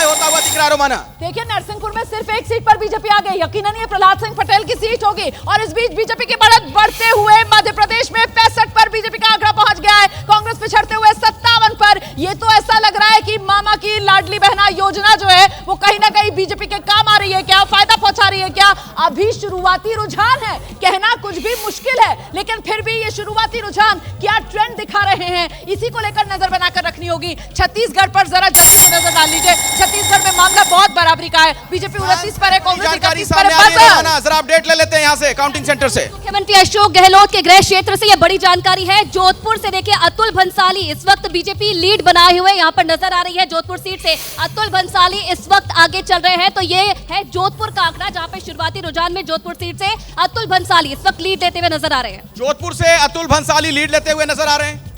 होता हुआ दिख रहा है रोमाना। देखिए नरसिंहपुर में सिर्फ एक सीट पर बीजेपी आ गई, यकीनन ये प्रहलाद सिंह पटेल की सीट होगी। और इस बीच बीजेपी की बढ़त बढ़ते हुए मध्य प्रदेश में 65 पर बीजेपी का आंकड़ा पहुंच गया है, कांग्रेस पिछड़ते हुए 57 पर। ये तो ऐसा लग रहा है कि मामा की लाडली बहना योजना जो है वो कहीं ना कहीं बीजेपी के काम आ रही है क्या, फायदा पहुंचा रही है क्या। अभी शुरुआती रुझान है, कहना कुछ भी मुश्किल है, लेकिन फिर भी ये शुरुआती रुझान क्या ट्रेंड दिखा रहे हैं, इसी को लेकर नजर बनाकर रखनी होगी। छत्तीसगढ़ पर जरा जल्दी से नजर डाल लीजिए। छत्तीसगढ़ में मामला बहुत बराबरी का है, बीजेपी 29 पर है, कांग्रेस 31 पर है। जरा अपडेट ले लेते हैं यहाँ से काउंटिंग सेंटर से। मुख्यमंत्री अशोक गहलोत के गृह क्षेत्र से यह बड़ी जानकारी है। जोधपुर से देखिए अतुल भंसाली इस वक्त बीजेपी लीड बनाए हुए यहाँ पर नजर आ रही है। जोधपुर सीट से अतुल भंसाली इस वक्त आगे चल रहे हैं। तो ये है जोधपुर का आंकड़ा, जहाँ पे शुरुआती रुझान में जोधपुर सीट से अतुल भंसाली इस वक्त लीड लेते हुए नजर आ रहे हैं। जोधपुर से अतुल भंसाली लीड लेते हुए नजर आ रहे हैं।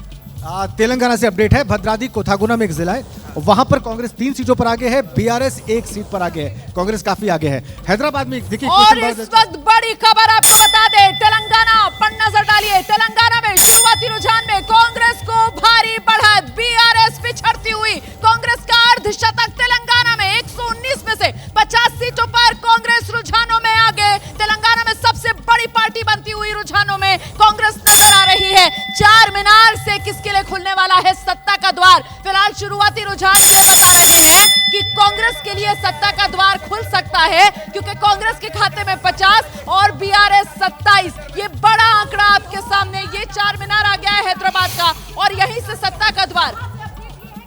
तेलंगाना से अपडेट है, भद्राद्री कोथागुना में एक जिला है, वहां पर कांग्रेस 3 सीटों पर आगे है, बीआरएस 1 सीट पर आगे है, कांग्रेस काफी आगे है। हैदराबाद में देखिए और इस वक्त बड़ी खबर आपको बता दे, तेलंगाना पर नजर डालिए। तेलंगाना में शुरुआती रुझान में कांग्रेस को भारी बढ़त, बीआरएस पिछड़ती हुई, कांग्रेस का अर्धशतक। तेलंगाना में 119 में से 50 सीटों पर कांग्रेस रुझानों में आगे। तेलंगाना में सबसे बड़ी पार्टी बनती हुई रुझानों में कांग्रेस नजर आ रही है। चार मीनार से किसके लिए खुलने वाला है सत्ता का द्वार? फिलहाल शुरुआती रुझान ये बता रहे हैं कि कांग्रेस के लिए सत्ता का द्वार खुल सकता है, क्योंकि कांग्रेस के खाते में 50 और बीआरएस 27। ये बड़ा आंकड़ा आपके सामने, ये चार मीनार आ गया है हैदराबाद का, और यहीं से सत्ता का द्वार।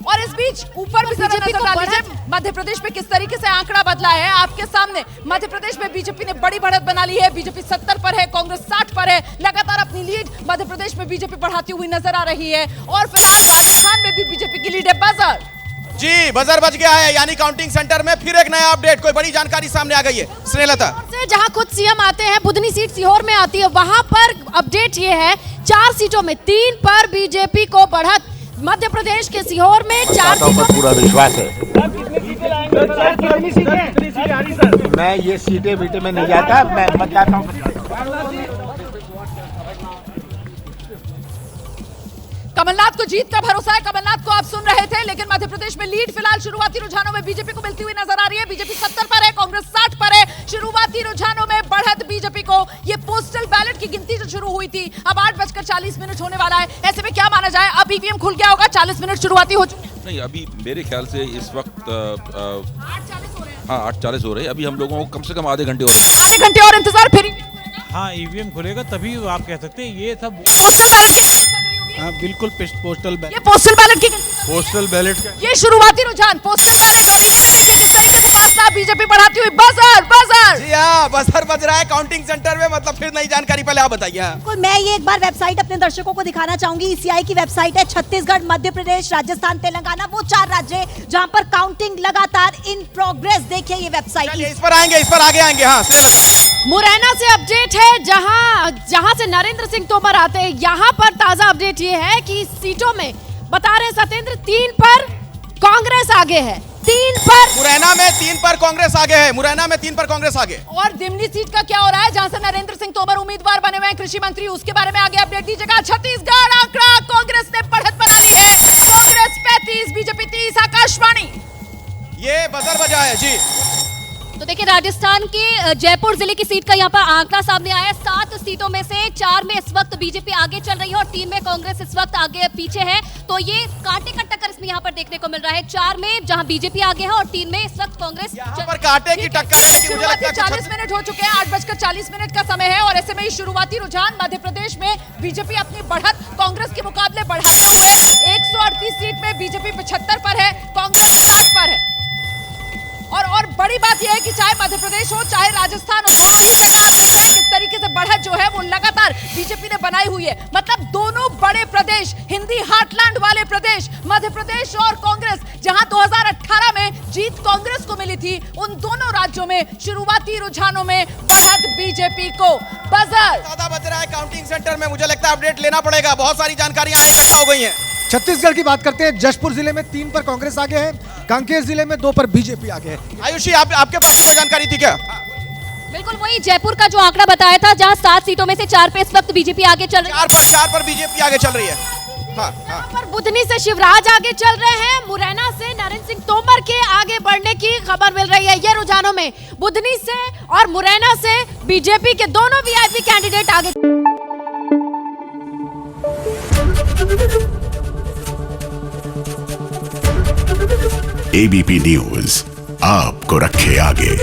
और इस बीच ऊपर भी नजर डाल लीजिए, मध्य प्रदेश में किस तरीके से आंकड़ा बदला है आपके सामने। मध्य प्रदेश में बीजेपी ने बड़ी बढ़त बना ली है, बीजेपी 70 पर है, कांग्रेस 60 पर है। लगातार अपनी लीड मध्य प्रदेश में बीजेपी बढ़ाती हुई नजर आ रही है। और फिलहाल राजस्थान में भी बीजेपी की लीड है। बजर जी, बजर बज गया है, यानी काउंटिंग सेंटर में फिर एक नया अपडेट, कोई बड़ी जानकारी सामने आ गई है। स्नेहलता से जहां खुद सीएम आते हैं, बुधनी सीट सीहोर में आती है, वहां पर अपडेट ये है 4 सीटों में 3 पर बीजेपी को बढ़त। मध्य प्रदेश के सीहोर में 4 सीटों पूरा विश्वास है। मैं ये सीटें बीटे में नहीं जाता, मैं मत जाता हूँ। कमलनाथ को जीत का भरोसा है, कमलनाथ को आप सुन रहे थे, लेकिन मध्य प्रदेश में लीड फिलहाल शुरुआती रुझानों में बीजेपी को मिलती हुई नजर आ रही है। बीजेपी 70 पर है, कांग्रेस 60 पर है। शुरुआती रुझानों में बढ़त बीजेपी को। ये पोस्टल बैलेट की गिनती जो शुरू हुई थी, अब 8:40 होने वाला है। ऐसे में क्या माना जाए, अब ईवीएम खुल गया होगा, 40 मिनट शुरुआती हो चुके हैं? नहीं, अभी मेरे ख्याल से इस वक्त 8:40 हो रहे हैं। हाँ 8:40 हो रहे हैं। अभी हम लोगों को कम से कम आधे घंटे और इंतजार, फिर हाँ ईवीएम खुलेगा तभी आप कह सकते हैं। ये सब पोस्टल बैलेट की हाँ बिल्कुल पोस्टल बैलेट, ये पोस्टल बैलेट की पोस्टल बैलेट का ये शुरुआती रुझान पोस्टल बैलेट, और ये देखिए किस तरीके से फासला बीजेपी बढ़ाती हुई। बजर जी हाँ, बजर बज रहा है काउंटिंग सेंटर में, मतलब फिर नई जानकारी पहले आप बताइए। मैं ये एक बार वेबसाइट अपने दर्शकों को दिखाना चाहूंगी। ईसीआई की वेबसाइट है। छत्तीसगढ़, मध्य प्रदेश, राजस्थान, तेलंगाना, वो 4 राज्य जहां पर काउंटिंग लगातार इन प्रोग्रेस। देखिए ये वेबसाइट, इस पर आएंगे, इस पर आगे आएंगे। हाँ मुरैना से अपडेट है, जहां से नरेंद्र सिंह तोमर आते हैं। यहाँ पर ताजा अपडेट ये है कि सीटों में बता रहे सत्येंद्र 3 पर कांग्रेस आगे है। 3 पर मुरैना में 3 पर कांग्रेस आगे है, मुरैना में 3 पर कांग्रेस आगे। और दिमनी सीट का क्या हो रहा है, जहां से नरेंद्र सिंह तोमर उम्मीदवार बने हुए हैं, कृषि मंत्री, उसके बारे में आगे अपडेट दीजिएगा। छत्तीसगढ़ आंकड़ा, कांग्रेस ने बढ़त बना ली है, कांग्रेस 35, बीजेपी 30। आकाशवाणी ये बजर बजा है जी। तो देखिए राजस्थान के जयपुर जिले की सीट का यहाँ पर आंकड़ा सामने आया है। 7 सीटों में से 4 में इस वक्त बीजेपी आगे चल रही है और 3 में कांग्रेस इस वक्त आगे पीछे है। तो ये कांटे का टक्कर इसमें यहाँ पर देखने को मिल रहा है। 4 में जहाँ बीजेपी आगे है और 3 में इस वक्त कांग्रेस यहाँ पर कांटे की टक्कर है। लेकिन मुझे लगता है 40 मिनट हो चुके हैं, 8:40 का समय है, और ऐसे में शुरुआती रुझान मध्य प्रदेश में बीजेपी अपनी बढ़त कांग्रेस के मुकाबले बढ़ाते हुए 138 सीट में बीजेपी 75 पर है, कांग्रेस 60 पर है। और बड़ी बात यह है कि चाहे मध्य प्रदेश हो चाहे राजस्थान हो, दोनों ही जगह आप देख रहे हैं किस तरीके से बढ़त जो है वो लगातार बीजेपी ने बनाई हुई है। मतलब दोनों बड़े प्रदेश, हिंदी हार्टलैंड वाले प्रदेश, मध्य प्रदेश और कांग्रेस, जहां 2018 में जीत कांग्रेस को मिली थी, उन दोनों राज्यों में शुरुआती रुझानों में बढ़त बीजेपी को। बजर ज्यादा बज रहा है काउंटिंग सेंटर में, मुझे लगता है अपडेट लेना पड़ेगा, बहुत सारी जानकारियां इकट्ठा हो गई हैं। छत्तीसगढ़ की बात करते हैं, जशपुर जिले में 3 पर कांग्रेस आगे है, कांकेर जिले में 2 पर बीजेपी आगे है। आयुषी आपके पास कोई जानकारी थी क्या? बिल्कुल वही जयपुर का जो आंकड़ा बताया था, जहां 7 सीटों में से 4 पे इस वक्त बीजेपी आगे चल रही है। 4 पर बीजेपी आगे चल रही है। हाँ, हाँ। पर बुधनी से शिवराज आगे चल रहे हैं, मुरैना से नरेंद्र सिंह तोमर के आगे बढ़ने की खबर मिल रही है। ये रुझानों में बुधनी से और मुरैना से बीजेपी के दोनों वीआईपी कैंडिडेट आगे। एबीपी न्यूज आपको रखे आगे।